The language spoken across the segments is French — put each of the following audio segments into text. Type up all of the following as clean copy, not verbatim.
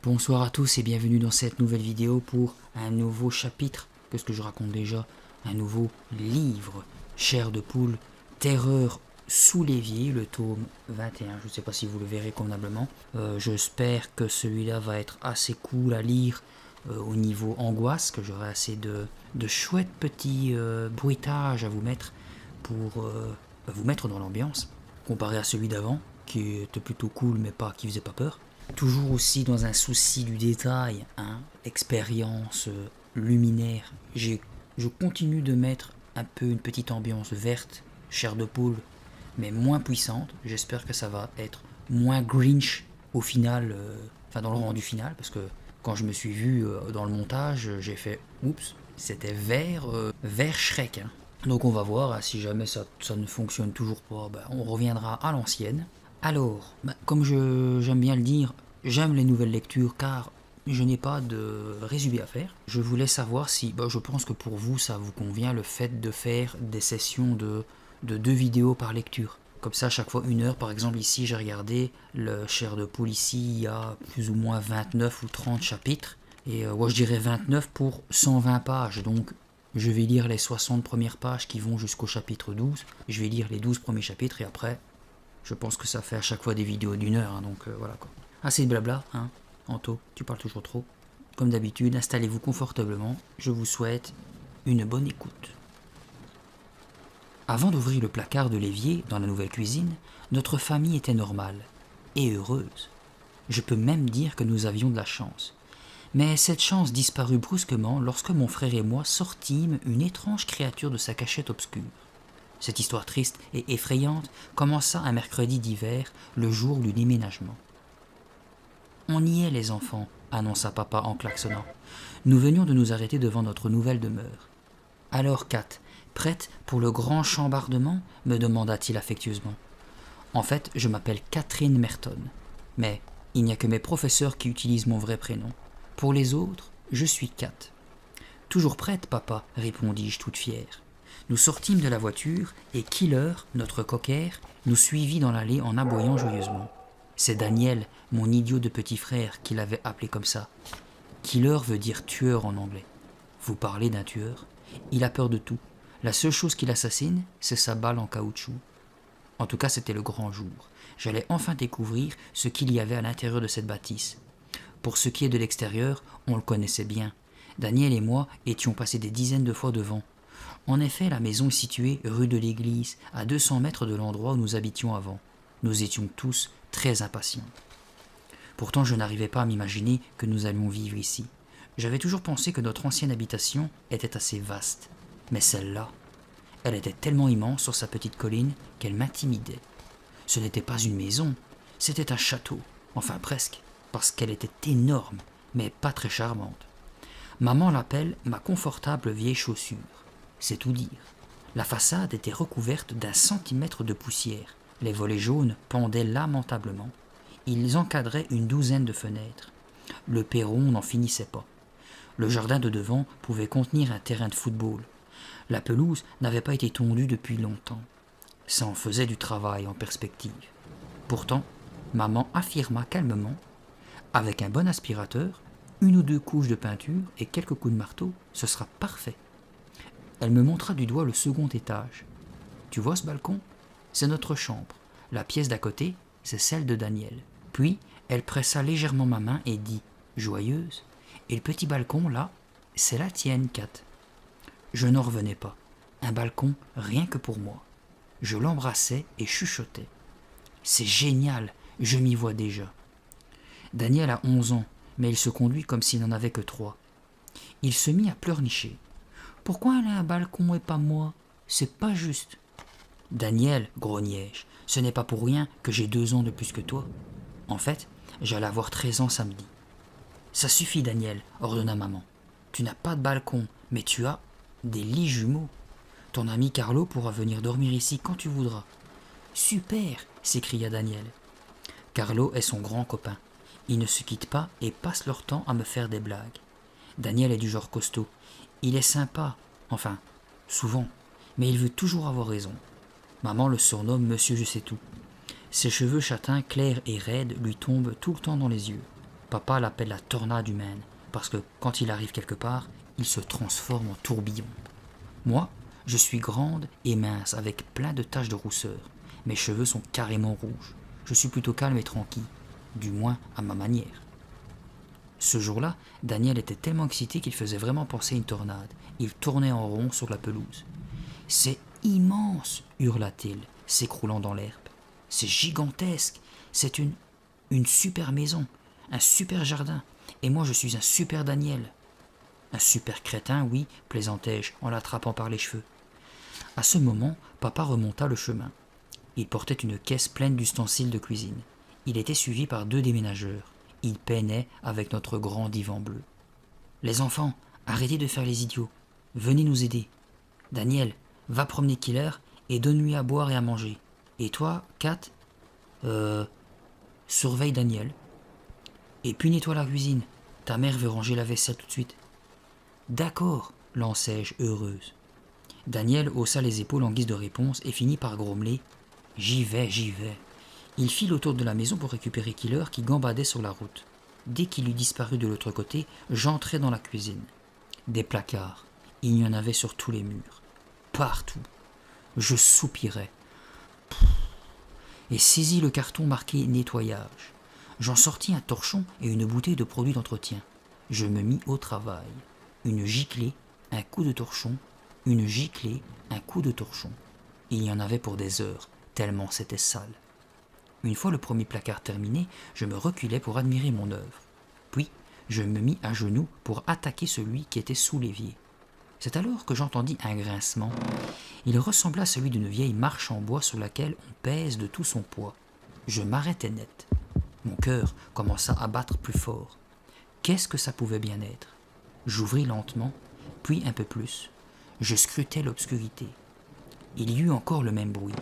Bonsoir à tous et bienvenue dans cette nouvelle vidéo pour un nouveau chapitre, qu'est-ce que je raconte déjà, un nouveau livre, Chair de poule, Terreur sous l'évier, le tome 21, je ne sais pas si vous le verrez convenablement. J'espère que celui-là va être assez cool à lire au niveau angoisse, que j'aurai assez de chouettes petits bruitages à vous mettre pour vous mettre dans l'ambiance, comparé à celui d'avant, qui était plutôt cool mais qui faisait pas peur. Toujours aussi dans un souci du détail, expérience luminaire, je continue de mettre un peu une petite ambiance verte, chair de poule, mais moins puissante. J'espère que ça va être moins Grinch au final, dans le rendu final, parce que quand je me suis vu dans le montage, j'ai fait oups, c'était vert Shrek. Donc on va voir, si jamais ça ne fonctionne toujours pas, on reviendra à l'ancienne. Alors, comme j'aime bien le dire, j'aime les nouvelles lectures car je n'ai pas de résumé à faire. Je voulais savoir si, je pense que pour vous ça vous convient le fait de faire des sessions de 2 vidéos par lecture. Comme ça, à chaque fois 1 heure. Par exemple, ici, j'ai regardé le Chair de poule. Ici, il y a plus ou moins 29 ou 30 chapitres. Et je dirais 29 pour 120 pages. Donc, je vais lire les 60 premières pages qui vont jusqu'au chapitre 12. Je vais lire les 12 premiers chapitres et après, je pense que ça fait à chaque fois des vidéos d'1 heure. Donc, voilà quoi. Assez de blabla, Anto, tu parles toujours trop. Comme d'habitude, installez-vous confortablement. Je vous souhaite une bonne écoute. Avant d'ouvrir le placard de l'évier dans la nouvelle cuisine, notre famille était normale et heureuse. Je peux même dire que nous avions de la chance. Mais cette chance disparut brusquement lorsque mon frère et moi sortîmes une étrange créature de sa cachette obscure. Cette histoire triste et effrayante commença un mercredi d'hiver, le jour du déménagement. « On y est, les enfants », annonça papa en klaxonnant. Nous venions de nous arrêter devant notre nouvelle demeure. « Alors, Kat, prête pour le grand chambardement ?» me demanda-t-il affectueusement. En fait, je m'appelle Catherine Merton, mais il n'y a que mes professeurs qui utilisent mon vrai prénom. Pour les autres, je suis Kat. « Toujours prête, papa ?» répondis-je toute fière. Nous sortîmes de la voiture et Killer, notre cocker, nous suivit dans l'allée en aboyant joyeusement. C'est Daniel, mon idiot de petit frère, qui l'avait appelé comme ça. Killer veut dire tueur en anglais. Vous parlez d'un tueur? Il a peur de tout. La seule chose qui l'assassine, c'est sa balle en caoutchouc. En tout cas, c'était le grand jour. J'allais enfin découvrir ce qu'il y avait à l'intérieur de cette bâtisse. Pour ce qui est de l'extérieur, on le connaissait bien. Daniel et moi étions passés des dizaines de fois devant. En effet, la maison est située rue de l'église, à 200 mètres de l'endroit où nous habitions avant. Nous étions tous très impatients. Pourtant, je n'arrivais pas à m'imaginer que nous allions vivre ici. J'avais toujours pensé que notre ancienne habitation était assez vaste. Mais celle-là, elle était tellement immense sur sa petite colline qu'elle m'intimidait. Ce n'était pas une maison, c'était un château, enfin presque, parce qu'elle était énorme, mais pas très charmante. Maman l'appelle ma confortable vieille chaussure. C'est tout dire. La façade était recouverte d'1 centimètre de poussière. Les volets jaunes pendaient lamentablement. Ils encadraient une douzaine de fenêtres. Le perron n'en finissait pas. Le jardin de devant pouvait contenir un terrain de football. La pelouse n'avait pas été tondue depuis longtemps. Ça en faisait du travail en perspective. Pourtant, maman affirma calmement, avec un bon aspirateur, 1 ou 2 couches de peinture et quelques coups de marteau, ce sera parfait. Elle me montra du doigt le 2e étage. Tu vois ce balcon? C'est notre chambre. La pièce d'à côté, c'est celle de Daniel. Puis, elle pressa légèrement ma main et dit, joyeuse, et le petit balcon, là, c'est la tienne, Kat. Je n'en revenais pas. Un balcon rien que pour moi. Je l'embrassais et chuchotais. C'est génial, je m'y vois déjà. Daniel a 11 ans, mais il se conduit comme s'il n'en avait que 3. Il se mit à pleurnicher. Pourquoi elle a un balcon et pas moi? C'est pas juste. Daniel, grognai-je, ce n'est pas pour rien que j'ai 2 ans de plus que toi. En fait, j'allais avoir 13 ans samedi. Ça suffit, Daniel, ordonna maman. Tu n'as pas de balcon, mais tu as des lits jumeaux. Ton ami Carlo pourra venir dormir ici quand tu voudras. Super, s'écria Daniel. Carlo est son grand copain. Ils ne se quittent pas et passent leur temps à me faire des blagues. Daniel est du genre costaud. Il est sympa, enfin, souvent, mais il veut toujours avoir raison. Maman le surnomme Monsieur Je sais tout. Ses cheveux châtains clairs et raides lui tombent tout le temps dans les yeux. Papa l'appelle la tornade humaine, parce que quand il arrive quelque part, il se transforme en tourbillon. Moi, je suis grande et mince, avec plein de taches de rousseur. Mes cheveux sont carrément rouges. Je suis plutôt calme et tranquille, du moins à ma manière. Ce jour-là, Daniel était tellement excité qu'il faisait vraiment penser à une tornade. Il tournait en rond sur la pelouse. « C'est immense !» hurla-t-il, s'écroulant dans l'herbe. « C'est gigantesque. C'est une super maison, un super jardin. Et moi, je suis un super Daniel. » « Un super crétin, oui, plaisantai-je en l'attrapant par les cheveux. À ce moment, papa remonta le chemin. Il portait une caisse pleine d'ustensiles de cuisine. Il était suivi par 2 déménageurs. Il peinait avec notre grand divan bleu. « Les enfants, arrêtez de faire les idiots. Venez nous aider. Daniel, va promener Killer et donne-lui à boire et à manger. Et toi, Kat, surveille Daniel. Et puis nettoie la cuisine. Ta mère veut ranger la vaisselle tout de suite. » « D'accord, lançai-je, heureuse. Daniel haussa les épaules en guise de réponse et finit par grommeler. J'y vais, j'y vais. Il file autour de la maison pour récupérer Killer qui gambadait sur la route. Dès qu'il eut disparu de l'autre côté, j'entrai dans la cuisine. Des placards, il y en avait sur tous les murs. Partout. Je soupirais. Et saisis le carton marqué nettoyage. J'en sortis un torchon et une bouteille de produits d'entretien. Je me mis au travail. Une giclée, un coup de torchon, une giclée, un coup de torchon. Il y en avait pour des heures, tellement c'était sale. Une fois le premier placard terminé, je me reculai pour admirer mon œuvre. Puis, je me mis à genoux pour attaquer celui qui était sous l'évier. C'est alors que j'entendis un grincement. Il ressembla à celui d'une vieille marche en bois sur laquelle on pèse de tout son poids. Je m'arrêtai net. Mon cœur commença à battre plus fort. Qu'est-ce que ça pouvait bien être ? J'ouvris lentement, puis un peu plus. Je scrutai l'obscurité. Il y eut encore le même bruit.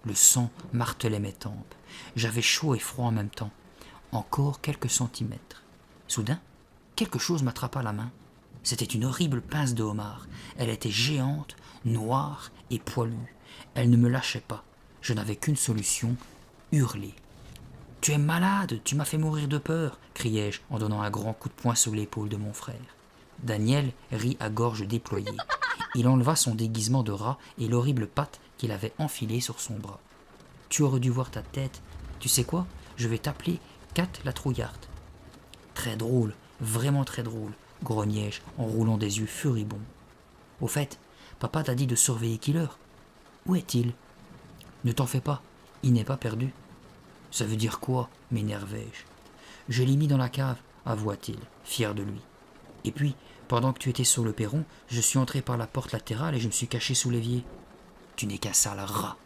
Le sang martelait mes tempes. J'avais chaud et froid en même temps. Encore quelques centimètres. Soudain, quelque chose m'attrapa la main. C'était une horrible pince de homard. Elle était géante, noire et poilue. Elle ne me lâchait pas. Je n'avais qu'une solution, hurler. « Tu es malade, tu m'as fait mourir de peur !» criai-je en donnant un grand coup de poing sur l'épaule de mon frère. Daniel rit à gorge déployée. Il enleva son déguisement de rat et l'horrible patte qu'il avait enfilée sur son bras. « Tu aurais dû voir ta tête. Tu sais quoi ? Je vais t'appeler Kat la trouillarde. »« Très drôle, vraiment très drôle, grognai-je en roulant des yeux furibonds. Au fait, papa t'a dit de surveiller Killer. Où est-il ? Ne t'en fais pas, il n'est pas perdu. Ça veut dire quoi ? M'énervai-je. Je l'ai mis dans la cave, avoua-t-il, fier de lui. Et puis, pendant que tu étais sur le perron, je suis entré par la porte latérale et je me suis caché sous l'évier. Tu n'es qu'un sale rat.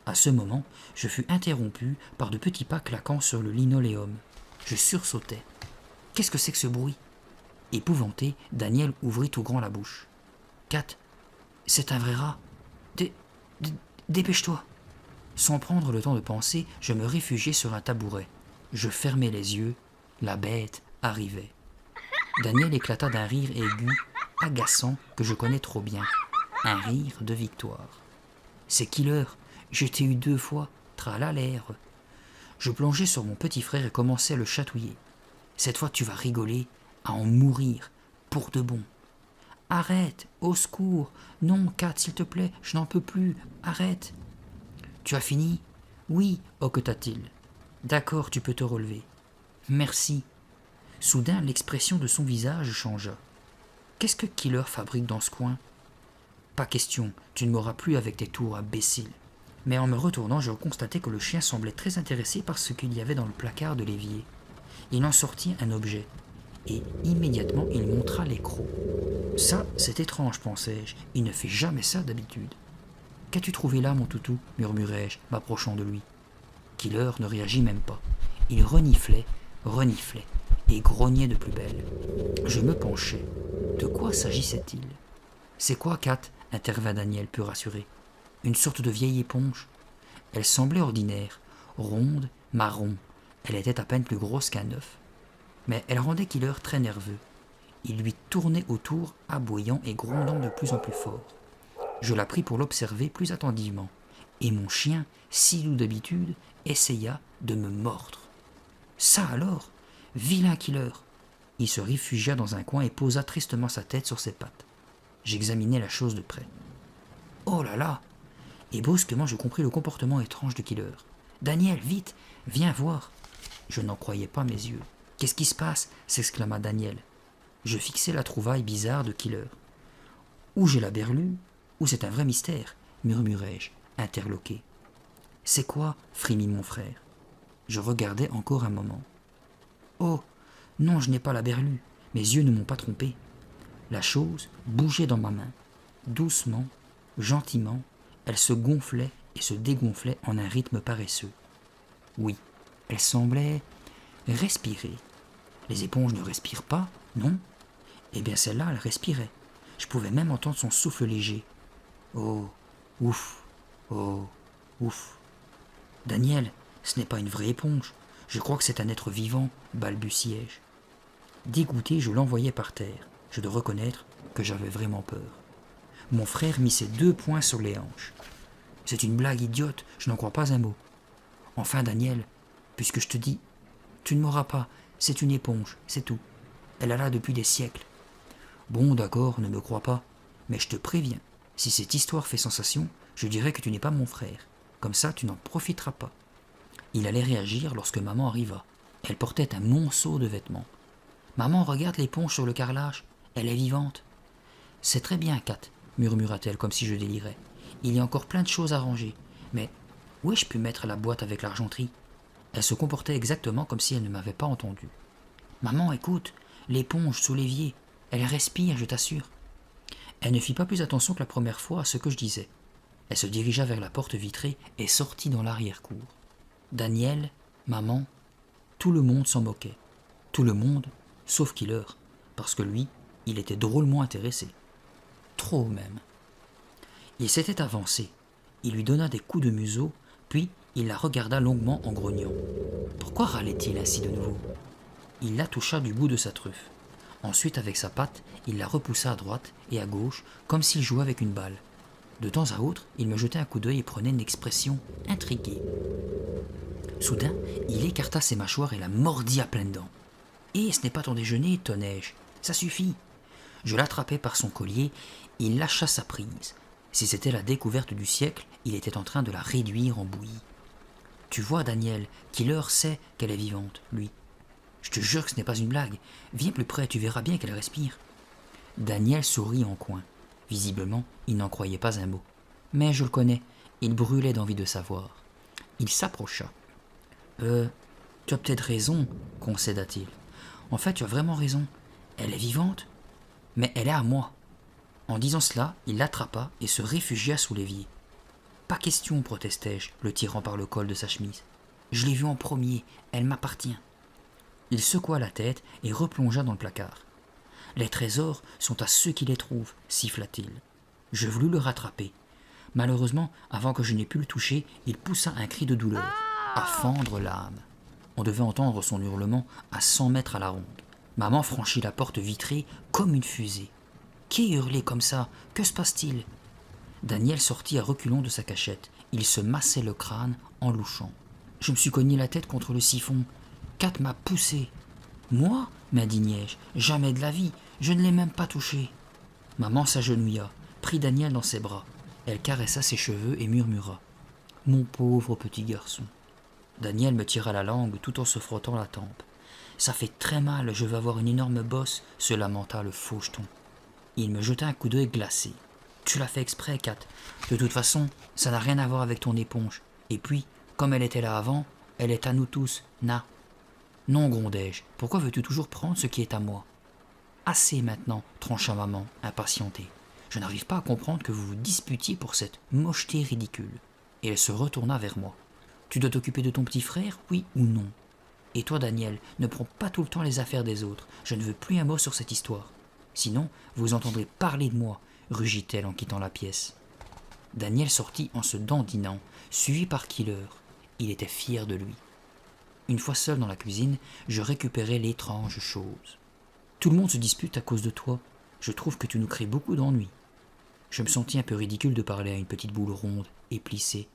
À ce moment, je fus interrompu par de petits pas claquant sur le linoléum. Je sursautai. Qu'est-ce que c'est que ce bruit ? Épouvanté, Daniel ouvrit tout grand la bouche. Kat, c'est un vrai rat. Dépêche-toi. Sans prendre le temps de penser, je me réfugiai sur un tabouret. Je fermai les yeux. La bête arrivait. Daniel éclata d'un rire aigu, agaçant, que je connais trop bien. Un rire de victoire. C'est Killer, je t'ai eu 2 fois, tralalère. Je plongeai sur mon petit frère et commençai à le chatouiller. Cette fois tu vas rigoler, à en mourir, pour de bon. Arrête, au secours, non, Kat, s'il te plaît, je n'en peux plus, arrête. Tu as fini ? Oui, hoqueta-t-il. D'accord, tu peux te relever. Merci. Soudain, l'expression de son visage changea. Qu'est-ce que Killer fabrique dans ce coin ? Pas question, tu ne m'auras plus avec tes tours imbéciles. Mais en me retournant, je constatai que le chien semblait très intéressé par ce qu'il y avait dans le placard de l'évier. Il en sortit un objet, et immédiatement il montra les crocs. Ça, c'est étrange, pensai-je, il ne fait jamais ça d'habitude. Qu'as-tu trouvé là, mon toutou ? Murmurai-je, m'approchant de lui. Killer ne réagit même pas. Il reniflait, et grognait de plus belle. Je me penchai. De quoi s'agissait-il ? C'est quoi, Kat ? Intervint Daniel, peu rassuré. Une sorte de vieille éponge. Elle semblait ordinaire, ronde, marron. Elle était à peine plus grosse qu'un œuf. Mais elle rendait Killer très nerveux. Il lui tournait autour, aboyant et grondant de plus en plus fort. Je la pris pour l'observer plus attentivement, et mon chien, si doux d'habitude, essaya de me mordre. Ça alors ? Vilain Killer !» Il se réfugia dans un coin et posa tristement sa tête sur ses pattes. J'examinai la chose de près. Oh là là! Et brusquement je compris le comportement étrange de Killer. « Daniel, vite, viens voir !» Je n'en croyais pas mes yeux. « Qu'est-ce qui se passe ?» s'exclama Daniel. Je fixai la trouvaille bizarre de Killer. « Ou j'ai la berlue, ou c'est un vrai mystère », murmurai-je, interloqué. « C'est quoi ?» frémit mon frère. Je regardai encore un moment. « Oh, non, je n'ai pas la berlue, mes yeux ne m'ont pas trompé. » La chose bougeait dans ma main. Doucement, gentiment, elle se gonflait et se dégonflait en un rythme paresseux. Oui, elle semblait respirer. Les éponges ne respirent pas, non? Eh bien celle-là, elle respirait. Je pouvais même entendre son souffle léger. Oh, ouf, oh, ouf. Daniel, ce n'est pas une vraie éponge. Je crois que c'est un être vivant, balbutiai-je. Dégoûté, je l'envoyai par terre. Je dois reconnaître que j'avais vraiment peur. Mon frère mit ses 2 poings sur les hanches. « C'est une blague idiote, je n'en crois pas un mot. »« Enfin, Daniel, puisque je te dis, tu ne m'auras pas, c'est une éponge, c'est tout. Elle est là depuis des siècles. »« Bon, d'accord, ne me crois pas, mais je te préviens, si cette histoire fait sensation, je dirai que tu n'es pas mon frère. Comme ça, tu n'en profiteras pas. » Il allait réagir lorsque maman arriva. Elle portait un monceau de vêtements. « Maman, regarde l'éponge sur le carrelage, elle est vivante. »« C'est très bien, Kat, » murmura-t-elle comme si je délirais. « Il y a encore plein de choses à ranger. Mais où ai-je pu mettre la boîte avec l'argenterie ?» Elle se comportait exactement comme si elle ne m'avait pas entendu. « Maman, écoute, l'éponge sous l'évier, elle respire, je t'assure. » Elle ne fit pas plus attention que la première fois à ce que je disais. Elle se dirigea vers la porte vitrée et sortit dans l'arrière-cour. Daniel, maman, tout le monde s'en moquait. Tout le monde, sauf Killer, parce que lui, il était drôlement intéressé. Trop même. Il s'était avancé. Il lui donna des coups de museau, puis il la regarda longuement en grognant. Pourquoi râlait-il ainsi de nouveau? Il la toucha du bout de sa truffe. Ensuite, avec sa patte, il la repoussa à droite et à gauche, comme s'il jouait avec une balle. De temps à autre, il me jetait un coup d'œil et prenait une expression intriguée. Soudain, il écarta ses mâchoires et la mordit à pleines dents. « Eh, ce n'est pas ton déjeuner, tonnai-je. Ça suffit. » Je l'attrapai par son collier, il lâcha sa prise. Si c'était la découverte du siècle, il était en train de la réduire en bouillie. « Tu vois, Daniel, Killer sait qu'elle est vivante, lui. Je te jure que ce n'est pas une blague. Viens plus près, tu verras bien qu'elle respire. » Daniel sourit en coin. Visiblement, il n'en croyait pas un mot. Mais je le connais, il brûlait d'envie de savoir. Il s'approcha. « tu as peut-être raison, concéda-t-il. En fait, tu as vraiment raison. Elle est vivante, mais elle est à moi. » En disant cela, il l'attrapa et se réfugia sous l'évier. « Pas question, protestai-je, le tirant par le col de sa chemise. Je l'ai vue en premier, elle m'appartient. » Il secoua la tête et replongea dans le placard. « Les trésors sont à ceux qui les trouvent, siffla-t-il. Je voulus le rattraper. Malheureusement, avant que je n'ai pu le toucher, il poussa un cri de douleur, à fendre l'âme. On devait entendre son hurlement à 100 mètres à la ronde. Maman franchit la porte vitrée comme une fusée. Qui hurlait comme ça? Que se passe-t-il? Daniel sortit à reculons de sa cachette. Il se massait le crâne en louchant. Je me suis cogné la tête contre le siphon. Kat m'a poussé. Moi? M'indignai-je. Jamais de la vie. Je ne l'ai même pas touché. Maman s'agenouilla, prit Daniel dans ses bras. Elle caressa ses cheveux et murmura. Mon pauvre petit garçon. Daniel me tira la langue tout en se frottant la tempe. Ça fait très mal, je vais avoir une énorme bosse, se lamenta le faucheton. Il me jeta un coup d'œil glacé. Tu l'as fait exprès, Kat. De toute façon, ça n'a rien à voir avec ton éponge. Et puis, comme elle était là avant, elle est à nous tous, na. Non, grondai-je, pourquoi veux-tu toujours prendre ce qui est à moi? Assez maintenant, trancha maman, impatientée. Je n'arrive pas à comprendre que vous vous disputiez pour cette mocheté ridicule. Et elle se retourna vers moi. Tu dois t'occuper de ton petit frère, oui ou non? Et toi, Daniel, ne prends pas tout le temps les affaires des autres. Je ne veux plus un mot sur cette histoire. Sinon, vous entendrez parler de moi, rugit-elle en quittant la pièce. Daniel sortit en se dandinant, suivi par Killer. Il était fier de lui. Une fois seul dans la cuisine, je récupérai l'étrange chose. Tout le monde se dispute à cause de toi. Je trouve que tu nous crées beaucoup d'ennuis. Je me sentis un peu ridicule de parler à une petite boule ronde et plissée.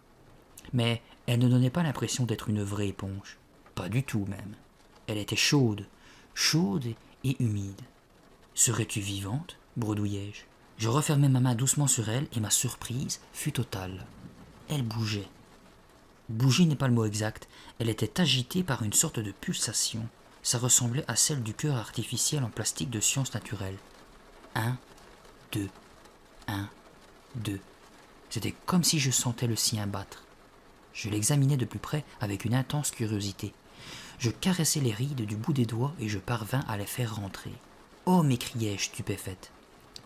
Mais elle ne donnait pas l'impression d'être une vraie éponge. Pas du tout même. Elle était chaude, chaude et humide. « Serais-tu vivante » bredouillai-je. Je refermai ma main doucement sur elle et ma surprise fut totale. Elle bougeait. Bouger n'est pas le mot exact, elle était agitée par une sorte de pulsation. Ça ressemblait à celle du cœur artificiel en plastique de sciences naturelles. 1, 2, 1, 2. C'était comme si je sentais le sien battre. Je l'examinais de plus près avec une intense curiosité. Je caressais les rides du bout des doigts et je parvins à les faire rentrer. « Oh » m'écriai-je stupéfaite.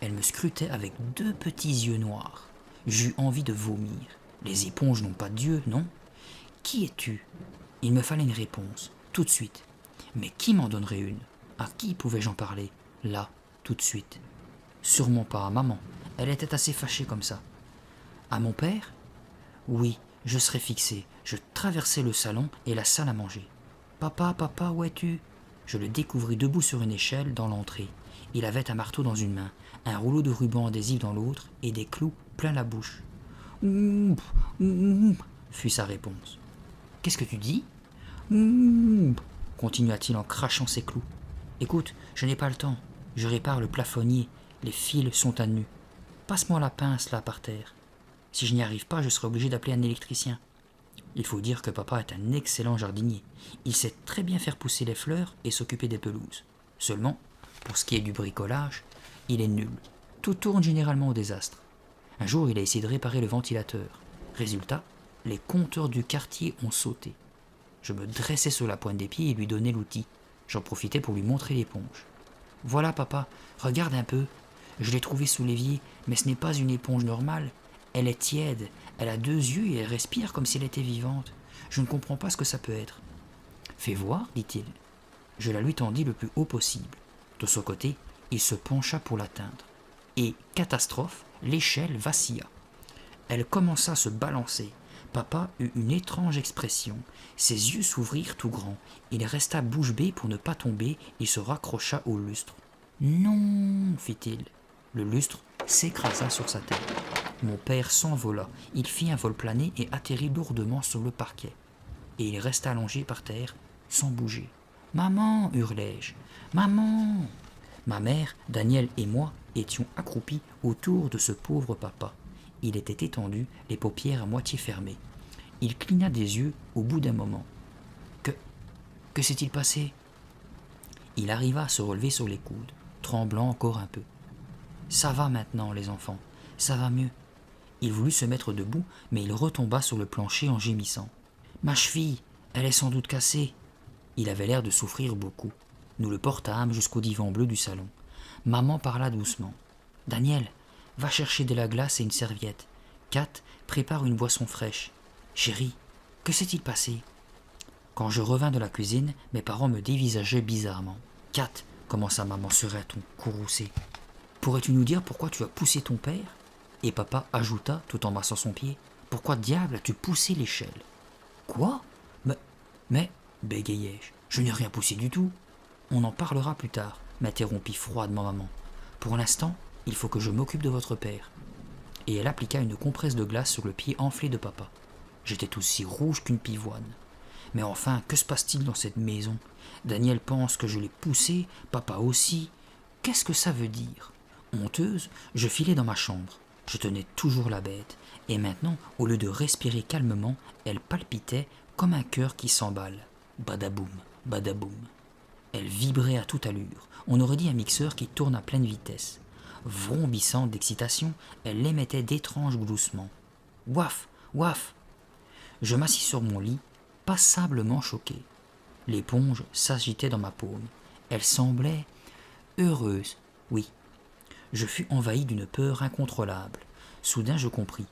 Elle me scrutait avec 2 petits yeux noirs. J'eus envie de vomir. Les éponges n'ont pas d'yeux, non ? Qui es-tu ? Il me fallait une réponse, tout de suite. Mais qui m'en donnerait une ? À qui pouvais-je en parler ? Là, tout de suite. Sûrement pas à maman. Elle était assez fâchée comme ça. À mon père ? Oui, je serais fixé. Je traversai le salon et la salle à manger. Papa, papa, où es-tu ? Je le découvris debout sur une échelle dans l'entrée. Il avait un marteau dans une main, un rouleau de ruban adhésif dans l'autre et des clous plein la bouche. Ouh, ouh, fut sa réponse. Qu'est-ce que tu dis ? Continua-t-il en crachant ses clous. Écoute, je n'ai pas le temps. Je répare le plafonnier. Les fils sont à nu. Passe-moi la pince là par terre. Si je n'y arrive pas, je serai obligé d'appeler un électricien. Il faut dire que papa est un excellent jardinier. Il sait très bien faire pousser les fleurs et s'occuper des pelouses. Seulement, pour ce qui est du bricolage, il est nul. Tout tourne généralement au désastre. Un jour, il a essayé de réparer le ventilateur. Résultat, les compteurs du quartier ont sauté. Je me dressais sur la pointe des pieds et lui donnais l'outil. J'en profitais pour lui montrer l'éponge. « Voilà, papa, regarde un peu. Je l'ai trouvée sous l'évier, mais ce n'est pas une éponge normale. Elle est tiède, elle a 2 yeux et elle respire comme si elle était vivante. Je ne comprends pas ce que ça peut être. »« Fais voir, dit-il. » Je la lui tendis le plus haut possible. De son côté, il se pencha pour l'atteindre. Et, catastrophe, l'échelle vacilla. Elle commença à se balancer. Papa eut une étrange expression. Ses yeux s'ouvrirent tout grands. Il resta bouche bée pour ne pas tomber et se raccrocha au lustre. « Non » fit-il. Le lustre s'écrasa sur sa tête. Mon père s'envola. Il fit un vol plané et atterrit lourdement sur le parquet. Et il resta allongé par terre, sans bouger. « Maman » hurlai-je. « Maman » Ma mère, Daniel et moi étions accroupis autour de ce pauvre papa. Il était étendu, les paupières à moitié fermées. Il cligna des yeux au bout d'un moment. Que s'est-il passé ? Il arriva à se relever sur les coudes, tremblant encore un peu. Ça va maintenant, les enfants, ça va mieux. Il voulut se mettre debout, mais il retomba sur le plancher en gémissant. Ma cheville, elle est sans doute cassée. Il avait l'air de souffrir beaucoup. Nous le portâmes jusqu'au divan bleu du salon. Maman parla doucement. Daniel, va chercher de la glace et une serviette. Kat, prépare une boisson fraîche. Chérie, que s'est-il passé ? Quand je revins de la cuisine, mes parents me dévisageaient bizarrement. Kat, commença maman sur un ton courroucé. Pourrais-tu nous dire pourquoi tu as poussé ton père ? Et papa ajouta, tout en massant son pied. Pourquoi diable as-tu poussé l'échelle ? Quoi ? Mais, bégayai-je, je n'ai rien poussé du tout. On en parlera plus tard, m'interrompit froidement maman. Pour l'instant, il faut que je m'occupe de votre père. Et elle appliqua une compresse de glace sur le pied enflé de papa. J'étais aussi rouge qu'une pivoine. Mais enfin, que se passe-t-il dans cette maison ? Daniel pense que je l'ai poussé, papa aussi. Qu'est-ce que ça veut dire ? Honteuse, je filai dans ma chambre. Je tenais toujours la bête. Et maintenant, au lieu de respirer calmement, elle palpitait comme un cœur qui s'emballe. Badaboum, badaboum. Elle vibrait à toute allure. On aurait dit un mixeur qui tourne à pleine vitesse. Vrombissante d'excitation, elle émettait d'étranges gloussements. Ouaf, ouaf. Je m'assis sur mon lit, passablement choqué. L'éponge s'agitait dans ma paume. Elle semblait heureuse, oui. Je fus envahi d'une peur incontrôlable. Soudain je compris.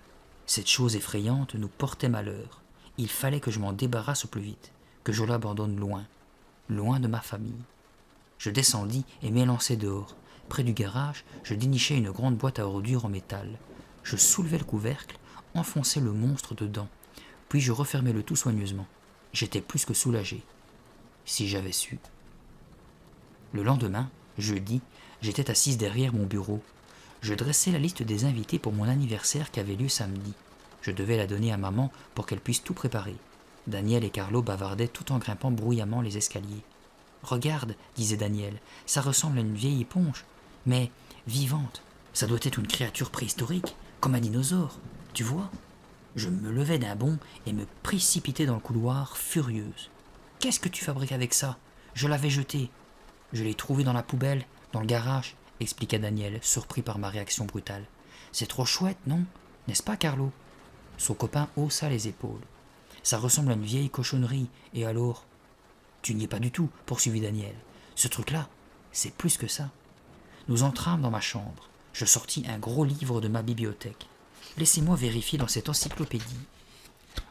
Cette chose effrayante nous portait malheur. Il fallait que je m'en débarrasse au plus vite, que je l'abandonne loin, loin de ma famille. Je descendis et m'élançai dehors. Près du garage, je dénichai une grande boîte à ordures en métal. Je soulevai le couvercle, enfonçai le monstre dedans, puis je refermai le tout soigneusement. J'étais plus que soulagé. Si j'avais su. Le lendemain, jeudi, j'étais assise derrière mon bureau. Je dressais la liste des invités pour mon anniversaire qui avait lieu samedi. Je devais la donner à maman pour qu'elle puisse tout préparer. Daniel et Carlo bavardaient tout en grimpant bruyamment les escaliers. Regarde, disait Daniel, ça ressemble à une vieille éponge, mais vivante. Ça doit être une créature préhistorique, comme un dinosaure, tu vois. Je me levai d'un bond et me précipitai dans le couloir, furieuse. Qu'est-ce que tu fabriques avec ça? Je l'avais jeté. Je l'ai trouvé dans la poubelle, dans le garage, expliqua Daniel, surpris par ma réaction brutale. C'est trop chouette, non? N'est-ce pas, Carlo? Son copain haussa les épaules. Ça ressemble à une vieille cochonnerie, et alors? Tu n'y es pas du tout, poursuivit Daniel. Ce truc-là, c'est plus que ça. Nous entrâmes dans ma chambre. Je sortis un gros livre de ma bibliothèque. Laissez-moi vérifier dans cette encyclopédie.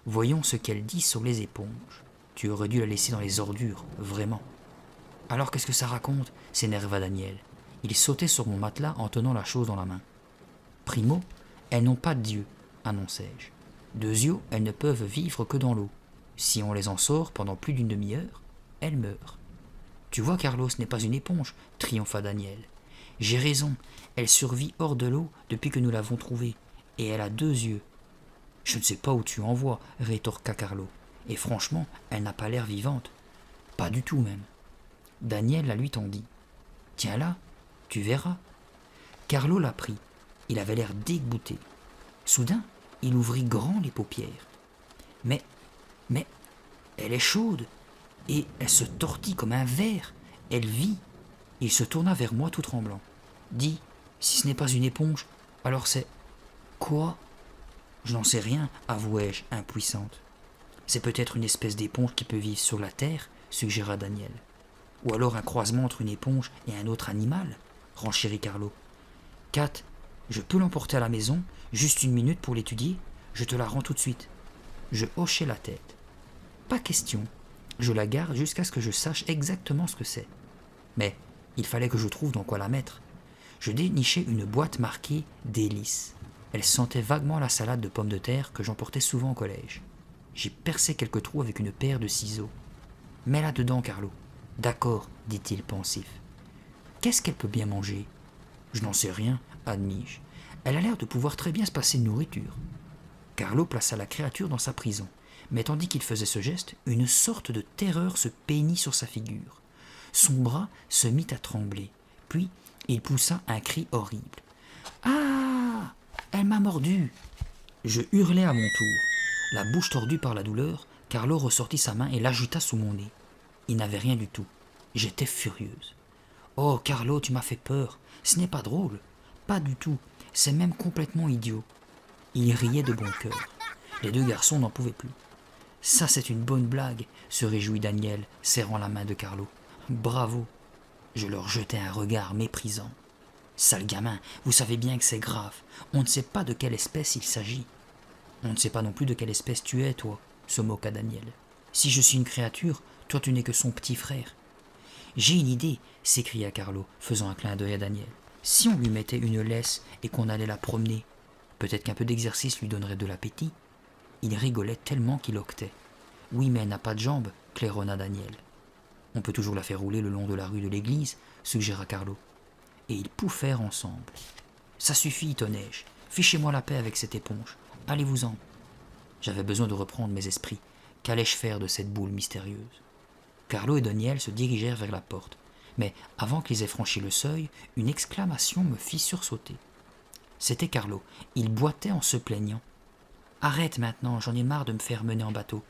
Voyons ce qu'elle dit sur les éponges. Tu aurais dû la laisser dans les ordures, vraiment. Alors qu'est-ce que ça raconte? S'énerva Daniel. Il sautait sur mon matelas en tenant la chose dans la main. Primo, elles n'ont pas d'yeux, annonçai-je. Deuxio, elles ne peuvent vivre que dans l'eau. Si on les en sort pendant plus d'une demi-heure, elles meurent. Tu vois, Carlo, ce n'est pas une éponge, triompha Daniel. J'ai raison, elle survit hors de l'eau depuis que nous l'avons trouvée, et elle a 2 yeux. Je ne sais pas où tu en vois, rétorqua Carlo, et franchement, elle n'a pas l'air vivante. Pas du tout même. Daniel la lui tendit. Tiens là, tu verras. Carlo la prit. Il avait l'air dégoûté. Soudain, il ouvrit grand les paupières. Mais, elle est chaude, et elle se tortille comme un ver. Elle vit. Il se tourna vers moi tout tremblant. Dis, si ce n'est pas une éponge, alors c'est... Quoi? Je n'en sais rien, avouai-je, impuissante. C'est peut-être une espèce d'éponge qui peut vivre sur la terre, suggéra Daniel. Ou alors un croisement entre une éponge et un autre animal, renchérit Carlo. Kat, je peux l'emporter à la maison, juste 1 minute pour l'étudier, je te la rends tout de suite. Je hochai la tête. Pas question, je la garde jusqu'à ce que je sache exactement ce que c'est. Mais il fallait que je trouve dans quoi la mettre. Je dénichai une boîte marquée « Délices ». Elle sentait vaguement la salade de pommes de terre que j'emportais souvent au collège. J'y perçai quelques trous avec une paire de ciseaux. « Mets-la dedans, Carlo. »« D'accord, dit-il pensif. »« Qu'est-ce qu'elle peut bien manger ?»« Je n'en sais rien, admis-je. Elle a l'air de pouvoir très bien se passer de nourriture. » Carlo plaça la créature dans sa prison, mais tandis qu'il faisait ce geste, une sorte de terreur se peignit sur sa figure. Son bras se mit à trembler, puis il poussa un cri horrible. « Ah! Elle m'a mordu !» Je hurlai à mon tour. La bouche tordue par la douleur, Carlo ressortit sa main et l'agita sous mon nez. Il n'avait rien du tout. J'étais furieuse. « Oh, Carlo, tu m'as fait peur. Ce n'est pas drôle. Pas du tout. C'est même complètement idiot. » Il riait de bon cœur. Les 2 garçons n'en pouvaient plus. « Ça, c'est une bonne blague, » se réjouit Daniel, serrant la main de Carlo. « Bravo !» Je leur jetai un regard méprisant. « Sale gamin, vous savez bien que c'est grave. On ne sait pas de quelle espèce il s'agit. »« On ne sait pas non plus de quelle espèce tu es, toi, » se moqua Daniel. « Si je suis une créature, toi tu n'es que son petit frère. »« J'ai une idée, » s'écria Carlo, faisant un clin d'œil à Daniel. « Si on lui mettait une laisse et qu'on allait la promener, peut-être qu'un peu d'exercice lui donnerait de l'appétit. » Il rigolait tellement qu'il octait. « Oui, mais elle n'a pas de jambes, » claironna Daniel. « On peut toujours la faire rouler le long de la rue de l'église, » suggéra Carlo. Et ils pouffèrent ensemble. « Ça suffit, tonnai-je. Fichez-moi la paix avec cette éponge. Allez-vous-en. » J'avais besoin de reprendre mes esprits. Qu'allais-je faire de cette boule mystérieuse? Carlo et Daniel se dirigèrent vers la porte. Mais avant qu'ils aient franchi le seuil, une exclamation me fit sursauter. C'était Carlo. Il boitait en se plaignant. « Arrête maintenant, j'en ai marre de me faire mener en bateau. »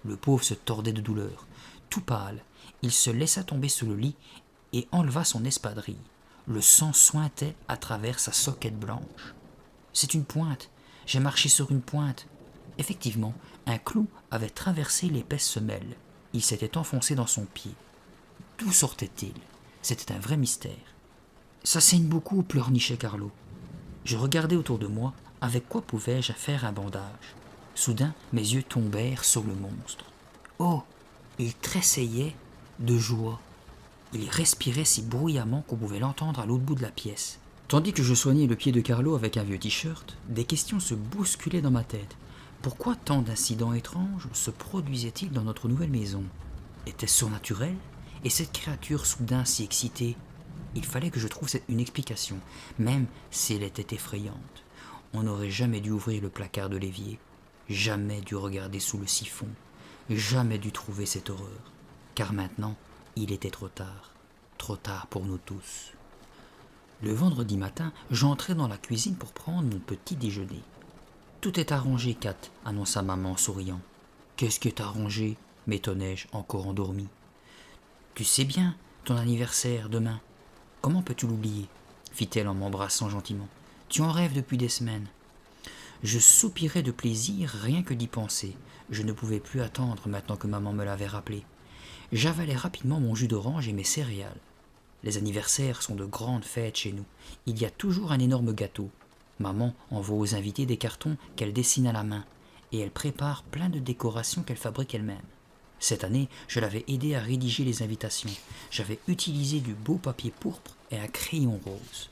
Le pauvre se tordait de douleur. Tout pâle, il se laissa tomber sous le lit et enleva son espadrille. Le sang suintait à travers sa soquette blanche. « C'est une pointe. J'ai marché sur une pointe. » Effectivement, un clou avait traversé l'épaisse semelle. Il s'était enfoncé dans son pied. D'où sortait-il? C'était un vrai mystère. « Ça saigne beaucoup, » pleurnichait Carlo. Je regardais autour de moi. Avec quoi pouvais-je faire un bandage? Soudain, mes yeux tombèrent sur le monstre. Oh! Il tressaillait de joie. Il respirait si bruyamment qu'on pouvait l'entendre à l'autre bout de la pièce. Tandis que je soignais le pied de Carlo avec un vieux t-shirt, des questions se bousculaient dans ma tête. Pourquoi tant d'incidents étranges se produisaient-ils dans notre nouvelle maison? Était-ce surnaturel? Et cette créature soudain si excitée? Il fallait que je trouve une explication, même si elle était effrayante. On n'aurait jamais dû ouvrir le placard de l'évier, jamais dû regarder sous le siphon, jamais dû trouver cette horreur, car maintenant, il était trop tard pour nous tous. Le vendredi matin, j'entrai dans la cuisine pour prendre mon petit déjeuner. « Tout est arrangé, Kat, » annonça maman en souriant. « Qu'est-ce qui est arrangé ?» m'étonnai-je, encore endormi. « Tu sais bien, ton anniversaire demain. Comment peux-tu l'oublier ?» fit-elle en m'embrassant gentiment. « Tu en rêves depuis des semaines. » Je soupirais de plaisir rien que d'y penser. Je ne pouvais plus attendre maintenant que maman me l'avait rappelé. J'avalai rapidement mon jus d'orange et mes céréales. Les anniversaires sont de grandes fêtes chez nous. Il y a toujours un énorme gâteau. Maman envoie aux invités des cartons qu'elle dessine à la main, et elle prépare plein de décorations qu'elle fabrique elle-même. Cette année, je l'avais aidée à rédiger les invitations. J'avais utilisé du beau papier pourpre et un crayon rose.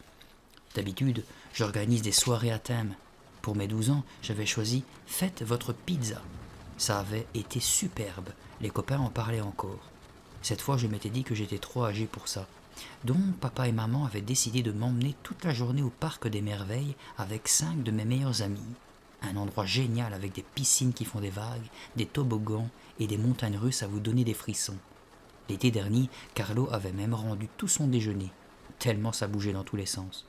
D'habitude, j'organise des soirées à thème. Pour mes 12 ans, j'avais choisi « Faites votre pizza ». Ça avait été superbe, les copains en parlaient encore. Cette fois, je m'étais dit que j'étais trop âgé pour ça. Donc, papa et maman avaient décidé de m'emmener toute la journée au parc des merveilles avec 5 de mes meilleurs amis. Un endroit génial avec des piscines qui font des vagues, des toboggans et des montagnes russes à vous donner des frissons. L'été dernier, Carlo avait même rendu tout son déjeuner, tellement ça bougeait dans tous les sens.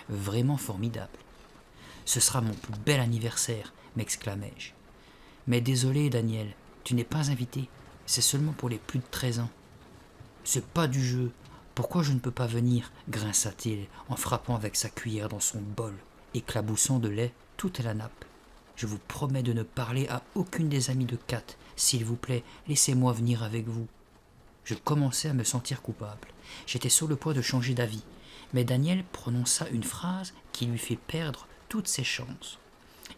Vraiment formidable. « Ce sera mon plus bel anniversaire !» m'exclamai-je. « Mais désolé, Daniel, tu n'es pas invité, c'est seulement pour les plus de 13 ans. »« C'est pas du jeu. Pourquoi je ne peux pas venir ?» grinça-t-il en frappant avec sa cuillère dans son bol, éclaboussant de lait toute la nappe. « Je vous promets de ne parler à aucune des amies de Kat. S'il vous plaît, laissez-moi venir avec vous. » Je commençais à me sentir coupable. J'étais sur le point de changer d'avis, mais Daniel prononça une phrase qui lui fit perdre toutes ses chances.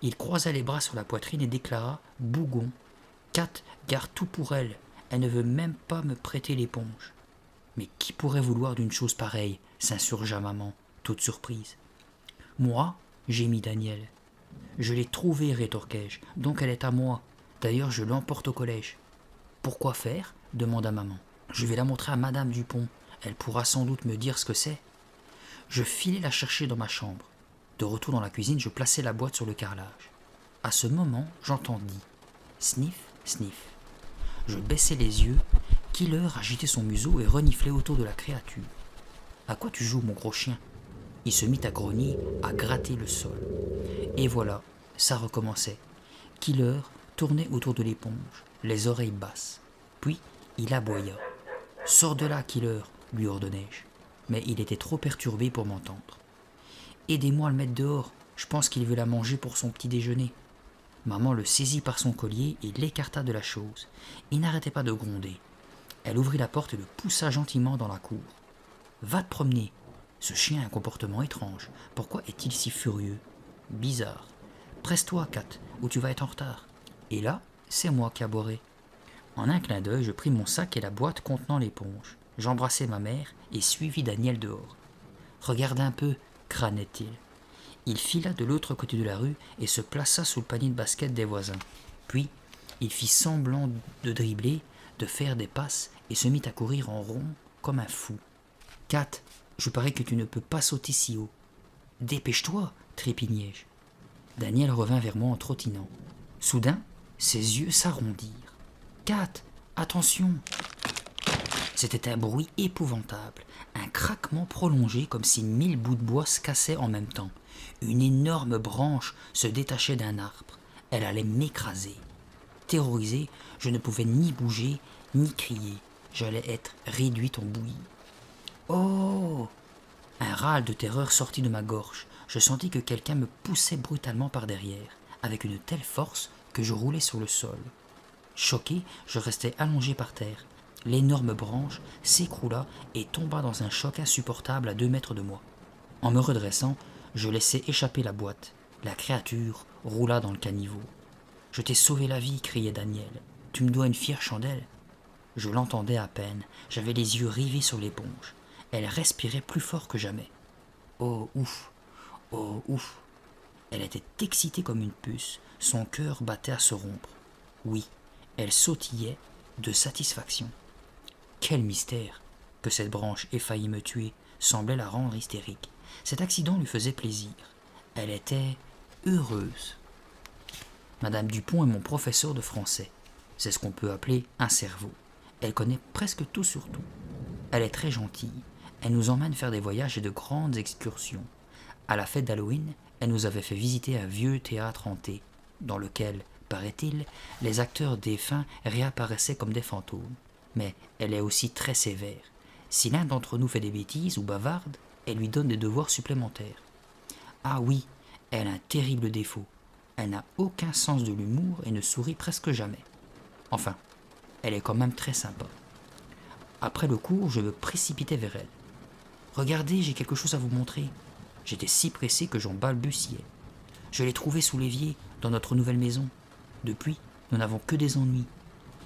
Il croisa les bras sur la poitrine et déclara « Bougon, Kat garde tout pour elle. Elle ne veut même pas me prêter l'éponge. » « Mais qui pourrait vouloir d'une chose pareille ?» s'insurgea maman, toute surprise. « Moi » gémit Daniel. « Je l'ai trouvée, rétorquai-je, donc elle est à moi. D'ailleurs, je l'emporte au collège. »« Pourquoi faire ?» demanda maman. « Je vais la montrer à Madame Dupont. Elle pourra sans doute me dire ce que c'est. » Je filai la chercher dans ma chambre. De retour dans la cuisine, je plaçai la boîte sur le carrelage. À ce moment, j'entendis « sniff, sniff ». Je baissai les yeux. Killer agitait son museau et reniflait autour de la créature. « À quoi tu joues, mon gros chien ?» Il se mit à grogner, à gratter le sol. Et voilà, ça recommençait. Killer tournait autour de l'éponge, les oreilles basses. Puis, il aboya. « Sors de là, Killer !» lui ordonnai-je. Mais il était trop perturbé pour m'entendre. « Aidez-moi à le mettre dehors, je pense qu'il veut la manger pour son petit déjeuner. » Maman le saisit par son collier et l'écarta de la chose. Il n'arrêtait pas de gronder. Elle ouvrit la porte et le poussa gentiment dans la cour. « Va te promener. Ce chien a un comportement étrange. Pourquoi est-il si furieux ? Bizarre. Presse-toi, Kat, ou tu vas être en retard. » Et là, c'est moi qui aboierai. En un clin d'œil, je pris mon sac et la boîte contenant l'éponge. J'embrassai ma mère et suivis Daniel dehors. « Regarde un peu, » crânait-il. Il fila de l'autre côté de la rue et se plaça sous le panier de basket des voisins. Puis, il fit semblant de dribbler, de faire des passes et se mit à courir en rond comme un fou. « Kat, je parie que tu ne peux pas sauter si haut. »« Dépêche-toi » trépignai-je. Daniel revint vers moi en trottinant. Soudain, ses yeux s'arrondirent. « Kat, attention !» C'était un bruit épouvantable, un craquement prolongé comme si 1000 bouts de bois se cassaient en même temps. Une énorme branche se détachait d'un arbre. Elle allait m'écraser. Terrorisé, je ne pouvais ni bouger, ni crier. J'allais être réduite en bouillie. « Oh !» Un râle de terreur sortit de ma gorge. Je sentis que quelqu'un me poussait brutalement par derrière, avec une telle force que je roulais sur le sol. Choqué, je restai allongé par terre. L'énorme branche s'écroula et tomba dans un choc insupportable à 2 mètres de moi. En me redressant, je laissai échapper la boîte. La créature roula dans le caniveau. « Je t'ai sauvé la vie » criait Daniel. « Tu me dois une fière chandelle. » Je l'entendais à peine. J'avais les yeux rivés sur l'éponge. Elle respirait plus fort que jamais. Oh ouf, oh ouf. Elle était excitée comme une puce. Son cœur battait à se rompre. Oui, elle sautillait de satisfaction. Quel mystère! Que cette branche ait failli me tuer semblait la rendre hystérique. Cet accident lui faisait plaisir. Elle était heureuse. Madame Dupont est mon professeur de français. C'est ce qu'on peut appeler un cerveau. Elle connaît presque tout sur tout. Elle est très gentille. Elle nous emmène faire des voyages et de grandes excursions. À la fête d'Halloween, elle nous avait fait visiter un vieux théâtre hanté, dans lequel, paraît-il, les acteurs défunts réapparaissaient comme des fantômes. Mais elle est aussi très sévère. Si l'un d'entre nous fait des bêtises ou bavarde, elle lui donne des devoirs supplémentaires. Ah oui, elle a un terrible défaut. Elle n'a aucun sens de l'humour et ne sourit presque jamais. Enfin, elle est quand même très sympa. Après le cours, je me précipitai vers elle. « Regardez, j'ai quelque chose à vous montrer. » J'étais si pressé que j'en balbutiais. Je l'ai trouvée sous l'évier, dans notre nouvelle maison. Depuis, nous n'avons que des ennuis.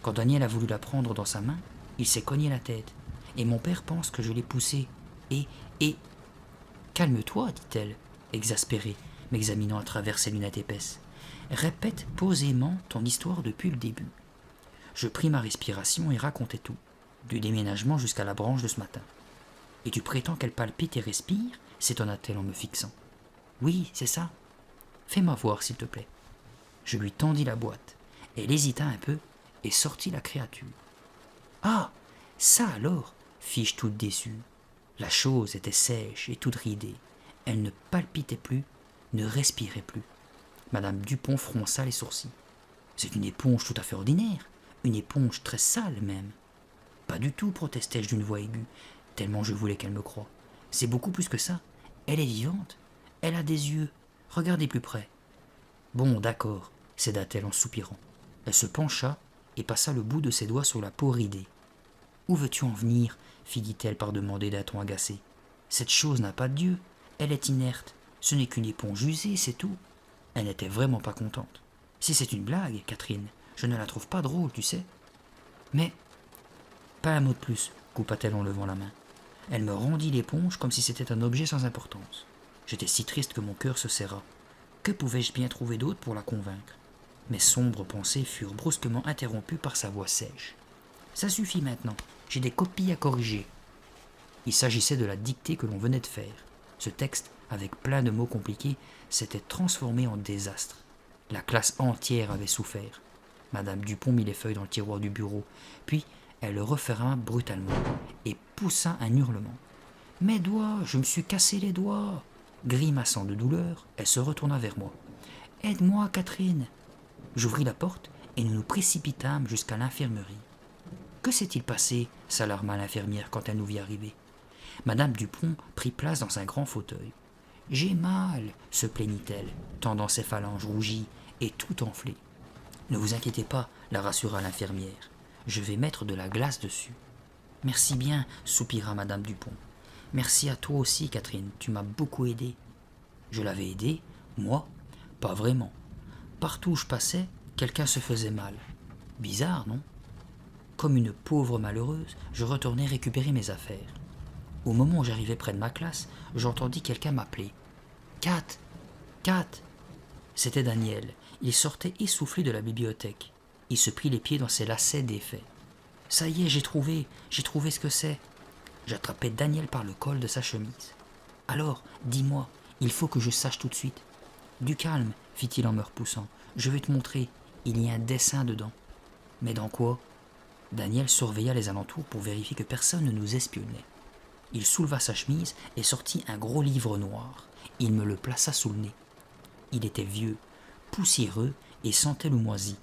Quand Daniel a voulu la prendre dans sa main, il s'est cogné la tête. Et mon père pense que je l'ai poussée. Et... Calme-toi, dit-elle, exaspérée, m'examinant à travers ses lunettes épaisses. Répète posément ton histoire depuis le début. Je pris ma respiration et racontai tout, du déménagement jusqu'à la branche de ce matin. Et tu prétends qu'elle palpite et respire, s'étonna-t-elle en me fixant. Oui, c'est ça. Fais-moi voir, s'il te plaît. Je lui tendis la boîte. Elle hésita un peu et sortit la créature. Ah, ça alors, fis-je toute déçue. La chose était sèche et toute ridée. Elle ne palpitait plus, ne respirait plus. Madame Dupont fronça les sourcils. C'est une éponge tout à fait ordinaire, une éponge très sale même. Pas du tout, protestai-je d'une voix aiguë, tellement je voulais qu'elle me croie. C'est beaucoup plus que ça. Elle est vivante. Elle a des yeux. Regardez plus près. Bon, d'accord, céda-t-elle en soupirant. Elle se pencha et passa le bout de ses doigts sur la peau ridée. Où veux-tu en venir fit-elle par demander d'un ton agacé. Cette chose n'a pas de Dieu. Elle est inerte. Ce n'est qu'une éponge usée, c'est tout. Elle n'était vraiment pas contente. Si c'est une blague, Catherine, je ne la trouve pas drôle, tu sais. Mais, pas un mot de plus, coupa-t-elle en levant la main. Elle me rendit l'éponge comme si c'était un objet sans importance. J'étais si triste que mon cœur se serra. Que pouvais-je bien trouver d'autre pour la convaincre? Mes sombres pensées furent brusquement interrompues par sa voix sèche. Ça suffit maintenant, j'ai des copies à corriger. Il s'agissait de la dictée que l'on venait de faire. Ce texte, avec plein de mots compliqués, s'était transformé en désastre. La classe entière avait souffert. Madame Dupont mit les feuilles dans le tiroir du bureau, puis elle le referma brutalement et poussa un hurlement. « Mes doigts, je me suis cassé les doigts !» Grimaçant de douleur, elle se retourna vers moi. « Aide-moi, Catherine !» J'ouvris la porte et nous nous précipitâmes jusqu'à l'infirmerie. « Que s'est-il passé ?» s'alarma l'infirmière quand elle nous vit arriver. Madame Dupont prit place dans un grand fauteuil. « J'ai mal !» se plaignit-elle, tendant ses phalanges rougies et tout enflées. « Ne vous inquiétez pas !» la rassura l'infirmière. « Je vais mettre de la glace dessus. »« Merci bien !» soupira Madame Dupont. « Merci à toi aussi, Catherine, tu m'as beaucoup aidée. » Je l'avais aidée, moi? Pas vraiment. Partout où je passais, quelqu'un se faisait mal. Bizarre, non? Comme une pauvre malheureuse, je retournai récupérer mes affaires. Au moment où j'arrivais près de ma classe, j'entendis quelqu'un m'appeler. « Kat! Kat !» C'était Daniel. Il sortait essoufflé de la bibliothèque. Il se prit les pieds dans ses lacets défaits. « Ça y est, j'ai trouvé ce que c'est. » J'attrapai Daniel par le col de sa chemise. « Alors, dis-moi, il faut que je sache tout de suite. »« Du calme, fit-il en me repoussant. Je vais te montrer. Il y a un dessin dedans. »« Mais dans quoi ?» Daniel surveilla les alentours pour vérifier que personne ne nous espionnait. Il souleva sa chemise et sortit un gros livre noir. Il me le plaça sous le nez. Il était vieux, poussiéreux et sentait le moisi.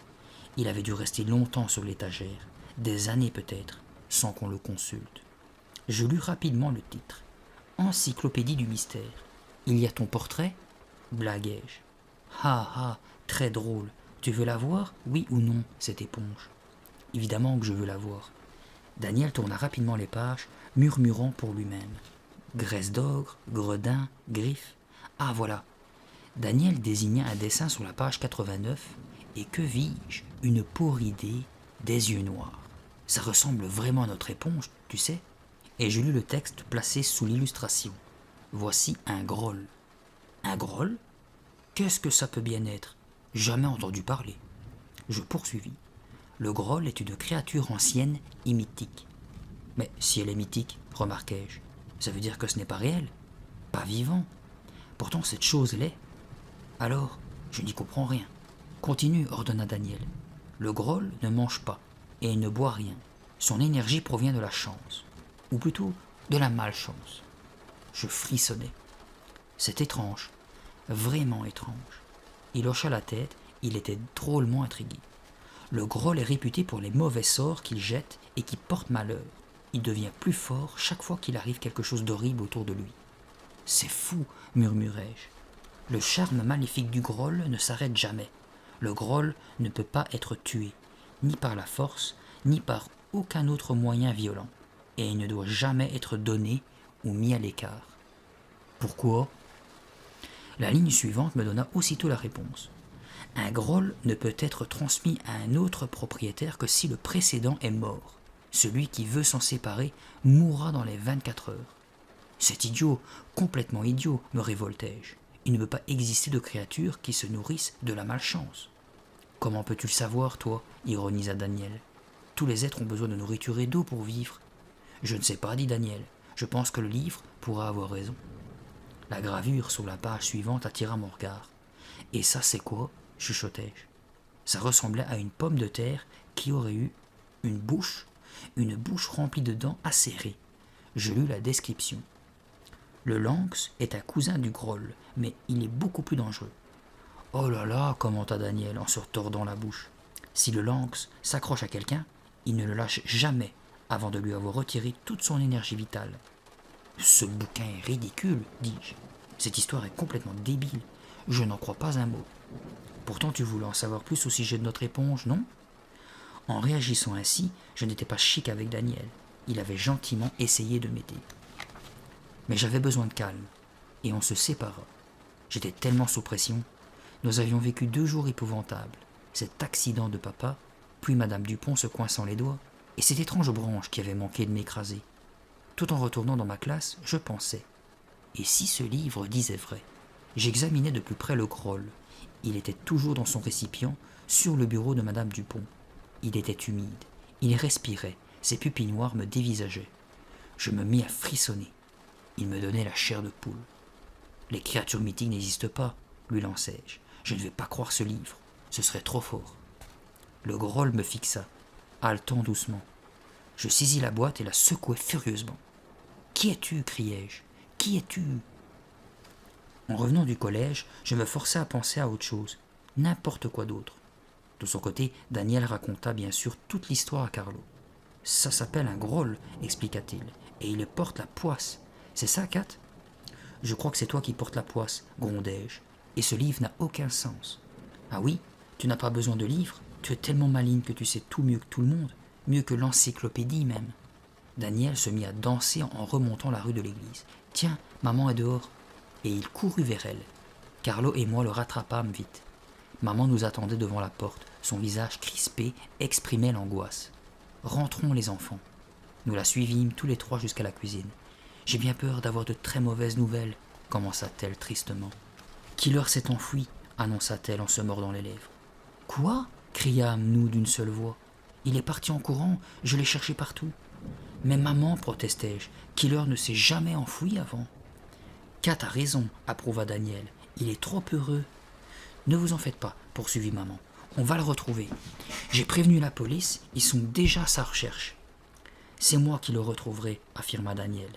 Il avait dû rester longtemps sur l'étagère, des années peut-être, sans qu'on le consulte. Je lus rapidement le titre. « Encyclopédie du mystère. Il y a ton portrait ?» blaguai-je. « Ah ah, très drôle. Tu veux la voir, oui ou non, cette éponge ?» Évidemment que je veux la voir. Daniel tourna rapidement les pages, murmurant pour lui-même. Graisse d'ogre, gredin, griffe. Ah voilà. Daniel désigna un dessin sur la page 89, et que vis-je? Une peau ridée, des yeux noirs. Ça ressemble vraiment à notre éponge, tu sais. Et je lus le texte placé sous l'illustration. Voici un groll. Un groll? Qu'est-ce que ça peut bien être? Jamais entendu parler. Je poursuivis. Le groll est une créature ancienne et mythique. Mais si elle est mythique, remarquai-je, ça veut dire que ce n'est pas réel, pas vivant. Pourtant cette chose l'est. Alors, je n'y comprends rien. Continue, ordonna Daniel. Le groll ne mange pas et il ne boit rien. Son énergie provient de la chance, ou plutôt de la malchance. Je frissonnais. C'est étrange, vraiment étrange. Il hocha la tête, il était drôlement intrigué. Le Groll est réputé pour les mauvais sorts qu'il jette et qui portent malheur. Il devient plus fort chaque fois qu'il arrive quelque chose d'horrible autour de lui. C'est fou, murmurai-je. Le charme maléfique du Groll ne s'arrête jamais. Le Groll ne peut pas être tué, ni par la force, ni par aucun autre moyen violent, et il ne doit jamais être donné ou mis à l'écart. Pourquoi ? La ligne suivante me donna aussitôt la réponse. Un Groll ne peut être transmis à un autre propriétaire que si le précédent est mort. Celui qui veut s'en séparer mourra dans les 24 heures. C'est idiot, complètement idiot, me révoltai-je. Il ne peut pas exister de créatures qui se nourrissent de la malchance. Comment peux-tu le savoir, toi ? Ironisa Daniel. Tous les êtres ont besoin de nourriture et d'eau pour vivre. Je ne sais pas, dit Daniel. Je pense que le livre pourra avoir raison. La gravure sur la page suivante attira mon regard. Et ça, c'est quoi ? Chuchotai-je. Ça ressemblait à une pomme de terre qui aurait eu une bouche remplie de dents acérées. Je lus la description. Le lynx est un cousin du Groll, mais il est beaucoup plus dangereux. Oh là là, commenta Daniel en se retordant la bouche. Si le lynx s'accroche à quelqu'un, il ne le lâche jamais avant de lui avoir retiré toute son énergie vitale. Ce bouquin est ridicule, dis-je. Cette histoire est complètement débile. Je n'en crois pas un mot. Pourtant tu voulais en savoir plus au sujet de notre éponge, non ? En réagissant ainsi, je n'étais pas chic avec Daniel. Il avait gentiment essayé de m'aider. Mais j'avais besoin de calme, et on se sépara. J'étais tellement sous pression. Nous avions vécu 2 jours épouvantables. Cet accident de papa, puis Madame Dupont se coinçant les doigts, et cette étrange branche qui avait manqué de m'écraser. Tout en retournant dans ma classe, je pensais. Et si ce livre disait vrai ? J'examinais de plus près le Groll. Il était toujours dans son récipient, sur le bureau de Madame Dupont. Il était humide, il respirait, ses pupilles noires me dévisageaient. Je me mis à frissonner. Il me donnait la chair de poule. Les créatures mythiques n'existent pas, lui lançai-je. Je ne vais pas croire ce livre, ce serait trop fort. Le Groll me fixa, haletant doucement. Je saisis la boîte et la secouai furieusement. « Qui es-tu » criai-je. « Qui es-tu » En revenant du collège, je me forçai à penser à autre chose, n'importe quoi d'autre. De son côté, Daniel raconta bien sûr toute l'histoire à Carlo. « Ça s'appelle un Groll, expliqua-t-il, et il porte la poisse. C'est ça, Kat ?»« Je crois que c'est toi qui portes la poisse, grondai-je, et ce livre n'a aucun sens. »« Ah oui, tu n'as pas besoin de livre, tu es tellement maligne que tu sais tout mieux que tout le monde, mieux que l'encyclopédie même. » Daniel se mit à danser en remontant la rue de l'église. « Tiens, maman est dehors. » Et il courut vers elle. Carlo et moi le rattrapâmes vite. Maman nous attendait devant la porte. Son visage crispé exprimait l'angoisse. « Rentrons les enfants. » Nous la suivîmes tous les 3 jusqu'à la cuisine. « J'ai bien peur d'avoir de très mauvaises nouvelles, » commença-t-elle tristement. « Killer s'est enfui, » annonça-t-elle en se mordant les lèvres. « Quoi » criâmes-nous d'une seule voix. « Il est parti en courant, je l'ai cherché partout. »« Mais maman, protestai-je, Killer ne s'est jamais enfoui avant. » « Kat a raison, approuva Daniel. Il est trop heureux. »« Ne vous en faites pas, poursuivit maman. On va le retrouver. J'ai prévenu la police, ils sont déjà à sa recherche. »« C'est moi qui le retrouverai, affirma Daniel.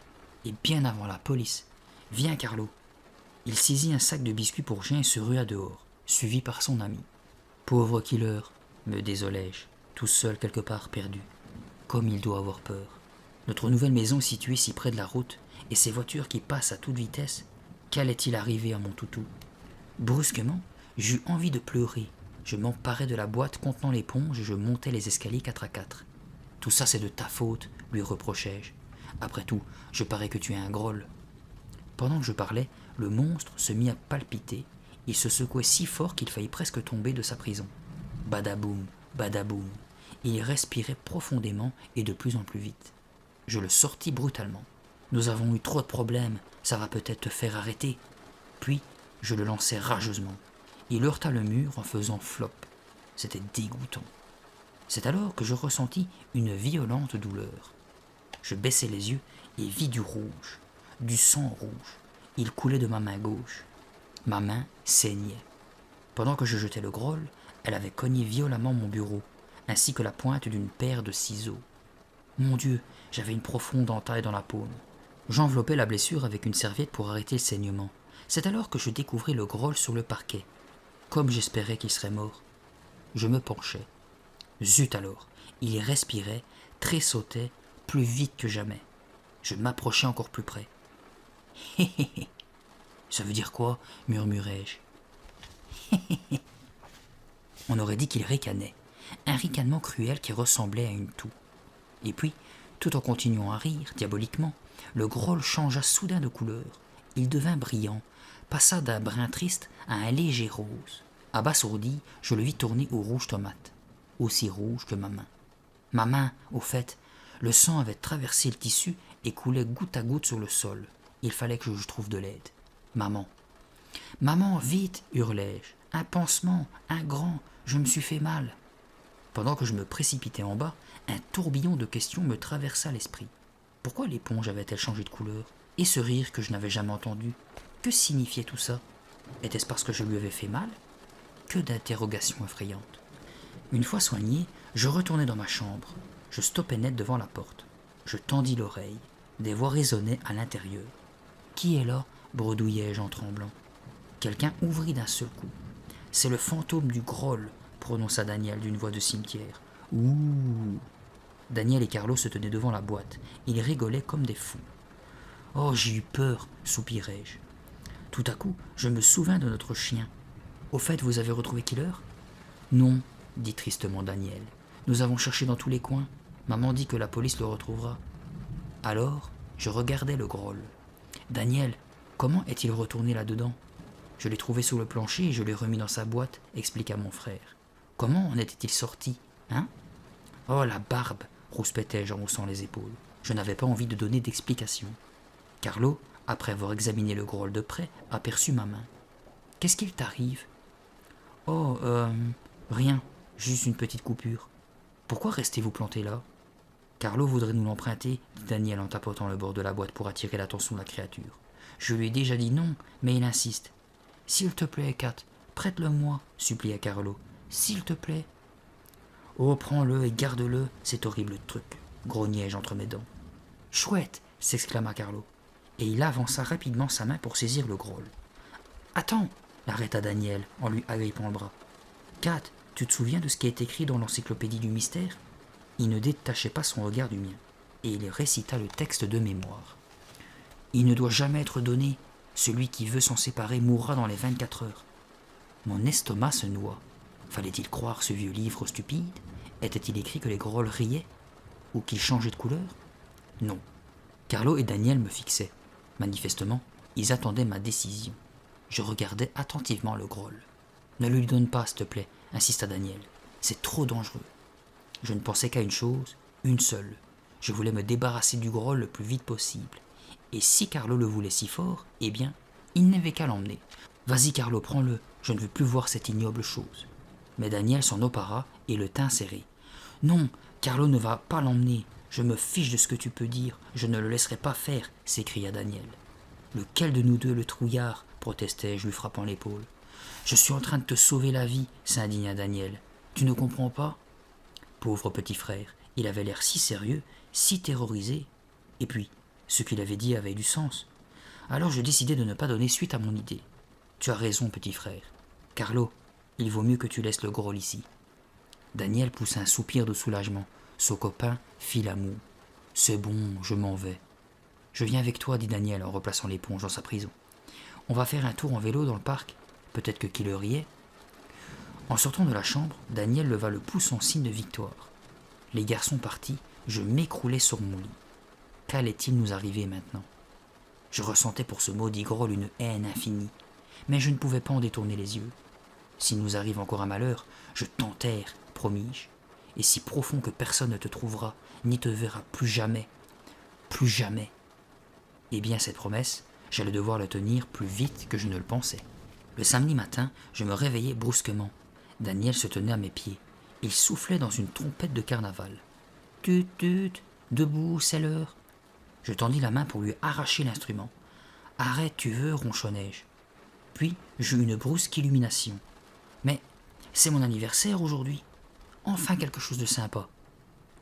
Et bien avant la police. Viens, Carlo. » Il saisit un sac de biscuits pour chien et se rua dehors, suivi par son ami. « Pauvre Killer, me désolai-je, tout seul quelque part perdu. Comme il doit avoir peur. Notre nouvelle maison située si près de la route, et ces voitures qui passent à toute vitesse, qu'allait-il arriver à mon toutou ? Brusquement, j'eus envie de pleurer. Je m'emparai de la boîte contenant l'éponge et je montai les escaliers 4 à 4. Tout ça c'est de ta faute, lui reprochai-je. Après tout, je parais que tu es un Groll. Pendant que je parlais, le monstre se mit à palpiter. Il se secouait si fort qu'il faillit presque tomber de sa prison. Badaboum, badaboum. Il respirait profondément et de plus en plus vite. Je le sortis brutalement. Nous avons eu trop de problèmes, ça va peut-être te faire arrêter. Puis, je le lançai rageusement. Il heurta le mur en faisant flop. C'était dégoûtant. C'est alors que je ressentis une violente douleur. Je baissai les yeux et vis du rouge, du sang rouge. Il coulait de ma main gauche. Ma main saignait. Pendant que je jetais le Groll, elle avait cogné violemment mon bureau, ainsi que la pointe d'une paire de ciseaux. Mon Dieu, j'avais une profonde entaille dans la paume. J'enveloppais la blessure avec une serviette pour arrêter le saignement. C'est alors que je découvris le groll sur le parquet. Comme j'espérais qu'il serait mort. Je me penchai. Zut alors, il respirait, tressautait, plus vite que jamais. Je m'approchai encore plus près. Hé hé hé. Ça veut dire quoi murmurai-je. Hé hé hé. On aurait dit qu'il ricanait. Un ricanement cruel qui ressemblait à une toux. Et puis, tout en continuant à rire, diaboliquement, le groll changea soudain de couleur. Il devint brillant, passa d'un brun triste à un léger rose. Abasourdi, je le vis tourner au rouge tomate, aussi rouge que ma main. Ma main, au fait, le sang avait traversé le tissu et coulait goutte à goutte sur le sol. Il fallait que je trouve de l'aide. Maman. Maman, vite, hurlai-je. Un pansement, un grand, je me suis fait mal. Pendant que je me précipitais en bas, un tourbillon de questions me traversa l'esprit. Pourquoi l'éponge avait-elle changé de couleur? Et ce rire que je n'avais jamais entendu? Que signifiait tout ça? Était-ce parce que je lui avais fait mal? Que d'interrogations effrayantes. Une fois soigné, je retournai dans ma chambre. Je stoppai net devant la porte. Je tendis l'oreille. Des voix résonnaient à l'intérieur. Qui est là? Bredouillai-je en tremblant. Quelqu'un ouvrit d'un seul coup. C'est le fantôme du groll, prononça Daniel d'une voix de cimetière. Ouh. Daniel et Carlo se tenaient devant la boîte. Ils rigolaient comme des fous. Oh, j'ai eu peur, soupirai-je. Tout à coup, je me souvins de notre chien. Au fait, vous avez retrouvé Killer? Non, dit tristement Daniel. Nous avons cherché dans tous les coins. Maman dit que la police le retrouvera. Alors, je regardai le groll. Daniel, comment est-il retourné là-dedans? Je l'ai trouvé sous le plancher et je l'ai remis dans sa boîte, expliqua mon frère. Comment en était-il sorti, hein? Oh, la barbe, rouspétai-je en haussant les épaules. Je n'avais pas envie de donner d'explication. Carlo, après avoir examiné le groll de près, aperçut ma main. Qu'est-ce qu'il t'arrive? Oh, rien, juste une petite coupure. Pourquoi restez-vous planté là? Carlo voudrait nous l'emprunter, dit Daniel en tapotant le bord de la boîte pour attirer l'attention de la créature. Je lui ai déjà dit non, mais il insiste. S'il te plaît, Kat, prête-le-moi, supplia Carlo. S'il te plaît. Oh, prends-le et garde-le, cet horrible truc, grognai-je entre mes dents. Chouette, s'exclama Carlo, et il avança rapidement sa main pour saisir le groll. Attends, l'arrêta Daniel en lui agrippant le bras. Kat, tu te souviens de ce qui est écrit dans l'encyclopédie du mystère? Il ne détachait pas son regard du mien, et il récita le texte de mémoire. Il ne doit jamais être donné. Celui qui veut s'en séparer mourra dans les 24 heures. Mon estomac se noua. Fallait-il croire ce vieux livre stupide? Était-il écrit que les grolls riaient? Ou qu'ils changeaient de couleur? Non. Carlo et Daniel me fixaient. Manifestement, ils attendaient ma décision. Je regardais attentivement le groll. Ne lui donne pas, s'il te plaît, insista Daniel. C'est trop dangereux. Je ne pensais qu'à une chose, une seule. Je voulais me débarrasser du groll le plus vite possible. Et si Carlo le voulait si fort, eh bien, il n'avait qu'à l'emmener. Vas-y Carlo, prends-le, je ne veux plus voir cette ignoble chose. Mais Daniel s'en empara et le tint serré. Non, Carlo ne va pas l'emmener. Je me fiche de ce que tu peux dire, je ne le laisserai pas faire, s'écria Daniel. Lequel de nous deux le trouillard? Protestai-je, lui frappant l'épaule. Je suis en train de te sauver la vie, s'indigna Daniel. Tu ne comprends pas? Pauvre petit frère, il avait l'air si sérieux, si terrorisé. Et puis, ce qu'il avait dit avait du sens. Alors je décidai de ne pas donner suite à mon idée. Tu as raison, petit frère. Carlo, il vaut mieux que tu laisses le groll ici. Daniel poussa un soupir de soulagement. Son copain fit la moue. C'est bon, je m'en vais. Je viens avec toi, dit Daniel en replaçant l'éponge dans sa prison. On va faire un tour en vélo dans le parc. Peut-être que Killer y est. En sortant de la chambre, Daniel leva le pouce en signe de victoire. Les garçons partis, je m'écroulai sur mon lit. Qu'allait-il nous arriver maintenant? Je ressentais pour ce maudit groll une haine infinie, mais je ne pouvais pas en détourner les yeux. S'il nous arrive encore un malheur, je t'enterre, promis-je, et si profond que personne ne te trouvera, ni te verra plus jamais. Plus jamais. Eh bien, cette promesse, j'allais devoir la tenir plus vite que je ne le pensais. Le samedi matin, je me réveillai brusquement. Daniel se tenait à mes pieds. Il soufflait dans une trompette de carnaval. Tut, tut, debout, c'est l'heure. Je tendis la main pour lui arracher l'instrument. Arrête, tu veux, ronchonnai-je. Puis j'eus une brusque illumination. Mais c'est mon anniversaire aujourd'hui. Enfin quelque chose de sympa.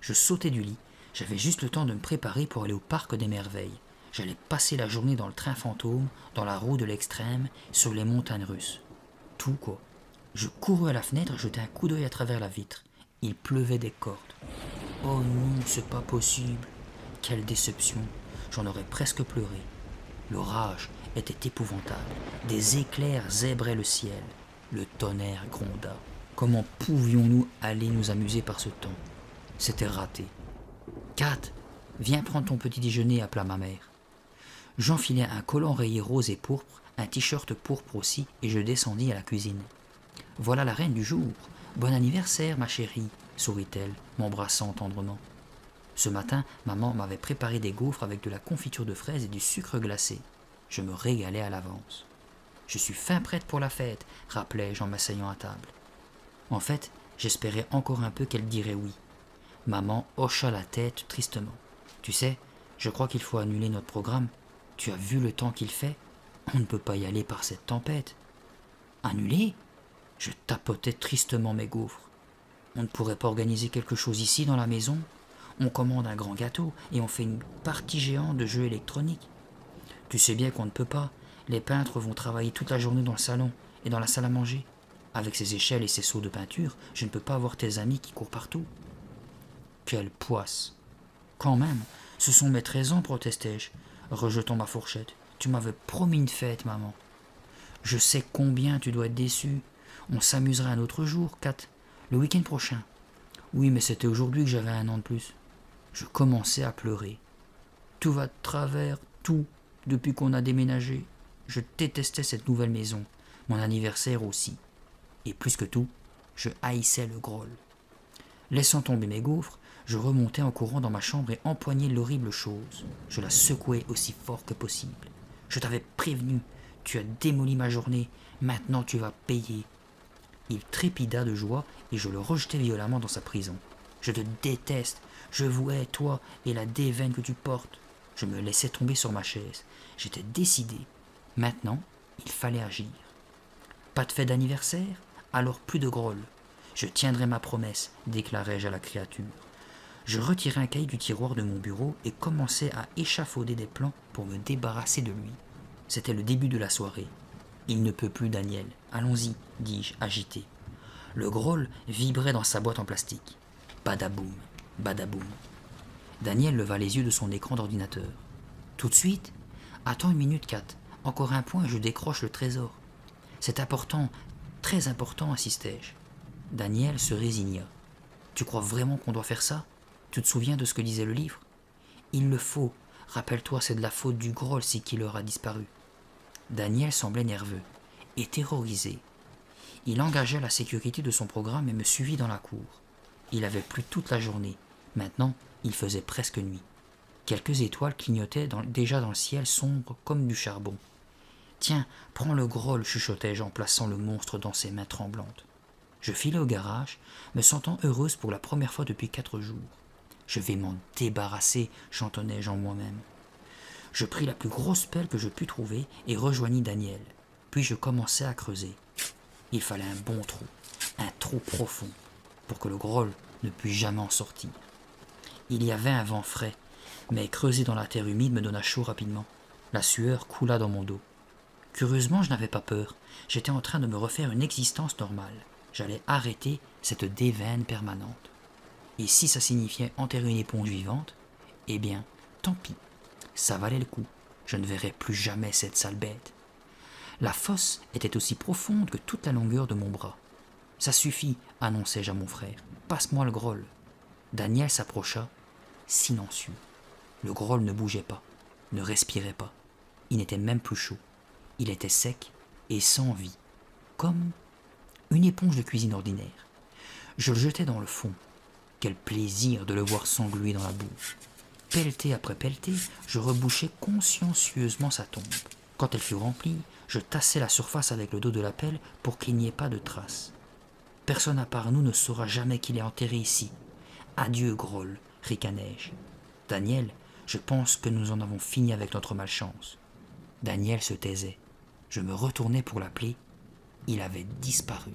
Je sautai du lit, J'avais juste le temps de me préparer pour aller au parc des merveilles. J'allais passer la journée dans le train fantôme, dans la roue de l'extrême, sur les montagnes russes. Tout quoi. Je courus à la fenêtre et jetai un coup d'œil à travers la vitre. Il pleuvait des cordes. Oh non, c'est pas possible. Quelle déception. J'en aurais presque pleuré. L'orage était épouvantable. Des éclairs zébraient le ciel. Le tonnerre gronda. Comment pouvions-nous aller nous amuser par ce temps? C'était raté. Kat, viens prendre ton petit déjeuner, appela ma mère. J'enfilai un collant rayé rose et pourpre, un t-shirt pourpre aussi, et je descendis à la cuisine. Voilà la reine du jour. Bon anniversaire, ma chérie, sourit-elle, m'embrassant tendrement. Ce matin, maman m'avait préparé des gaufres avec de la confiture de fraises et du sucre glacé. Je me régalais à l'avance. Je suis fin prête pour la fête, rappelai-je en m'asseyant à table. En fait, j'espérais encore un peu qu'elle dirait oui. Maman hocha la tête tristement. Tu sais, je crois qu'il faut annuler notre programme. Tu as vu le temps qu'il fait? On ne peut pas y aller par cette tempête. Annuler? Je tapotais tristement mes gaufres. On ne pourrait pas organiser quelque chose ici dans la maison? On commande un grand gâteau et on fait une partie géante de jeux électroniques. Tu sais bien qu'on ne peut pas. Les peintres vont travailler toute la journée dans le salon et dans la salle à manger. Avec ces échelles et ces seaux de peinture, je ne peux pas avoir tes amis qui courent partout. Quelle poisse! Quand même, ce sont mes 13 ans, protestai-je, rejetant ma fourchette. Tu m'avais promis une fête, maman. Je sais combien tu dois être déçue. On s'amusera un autre jour, Kat, le week-end prochain. Oui, mais c'était aujourd'hui que j'avais 1 an de plus. Je commençais à pleurer. Tout va de travers, tout, depuis qu'on a déménagé. Je détestais cette nouvelle maison, mon anniversaire aussi. Et plus que tout, je haïssais le groll. Laissant tomber mes gaufres, je remontai en courant dans ma chambre et empoignai l'horrible chose. Je la secouai aussi fort que possible. Je t'avais prévenu, tu as démoli ma journée, maintenant tu vas payer. Il trépida de joie et je le rejetai violemment dans sa prison. Je te déteste, je vous hais, toi et la déveine que tu portes. Je me laissai tomber sur ma chaise. J'étais décidé. Maintenant, il fallait agir. Pas de fête d'anniversaire? Alors plus de groll. Je tiendrai ma promesse, déclarai-je à la créature. Je retirai un cahier du tiroir de mon bureau et commençai à échafauder des plans pour me débarrasser de lui. C'était le début de la soirée. Il ne peut plus, Daniel. Allons-y, dis-je, agité. Le groll vibrait dans sa boîte en plastique. Badaboum, badaboum. Daniel leva les yeux de son écran d'ordinateur. Tout de suite? Attends 1 minute, Kat. Encore un point et je décroche le trésor. C'est important, très important, insistai-je. Daniel se résigna. Tu crois vraiment qu'on doit faire ça? Tu te souviens de ce que disait le livre? Il le faut. Rappelle-toi, c'est de la faute du groll si Killer a disparu. Daniel semblait nerveux et terrorisé. Il engagea la sécurité de son programme et me suivit dans la cour. Il avait plu toute la journée. Maintenant, il faisait presque nuit. Quelques étoiles clignotaient déjà dans le ciel sombre comme du charbon. Tiens, prends le groll, chuchotai-je en plaçant le monstre dans ses mains tremblantes. Je filai au garage, me sentant heureuse pour la première fois depuis 4 jours. Je vais m'en débarrasser, chantonnai-je en moi-même. Je pris la plus grosse pelle que je pus trouver et rejoignis Daniel. Puis je commençai à creuser. Il fallait un bon trou, un trou profond, pour que le groll ne puisse jamais en sortir. Il y avait un vent frais, mais creuser dans la terre humide me donna chaud rapidement. La sueur coula dans mon dos. Curieusement, je n'avais pas peur. J'étais en train de me refaire une existence normale. J'allais arrêter cette déveine permanente. Et si ça signifiait enterrer une éponge vivante, eh bien, tant pis. Ça valait le coup. Je ne verrais plus jamais cette sale bête. La fosse était aussi profonde que toute la longueur de mon bras. Ça suffit, annonçai-je à mon frère. Passe-moi le groll. Daniel s'approcha, silencieux. Le groll ne bougeait pas, ne respirait pas. Il n'était même plus chaud. Il était sec et sans vie, comme une éponge de cuisine ordinaire. Je le jetai dans le fond. Quel plaisir de le voir s'engluer dans la boue. Pelleté après pelleté, je rebouchai consciencieusement sa tombe. Quand elle fut remplie, je tassai la surface avec le dos de la pelle pour qu'il n'y ait pas de traces. Personne à part nous ne saura jamais qu'il est enterré ici. Adieu, groll, ricanai-je. Daniel, je pense que nous en avons fini avec notre malchance. Daniel se taisait. Je me retournai pour l'appeler. Il avait disparu.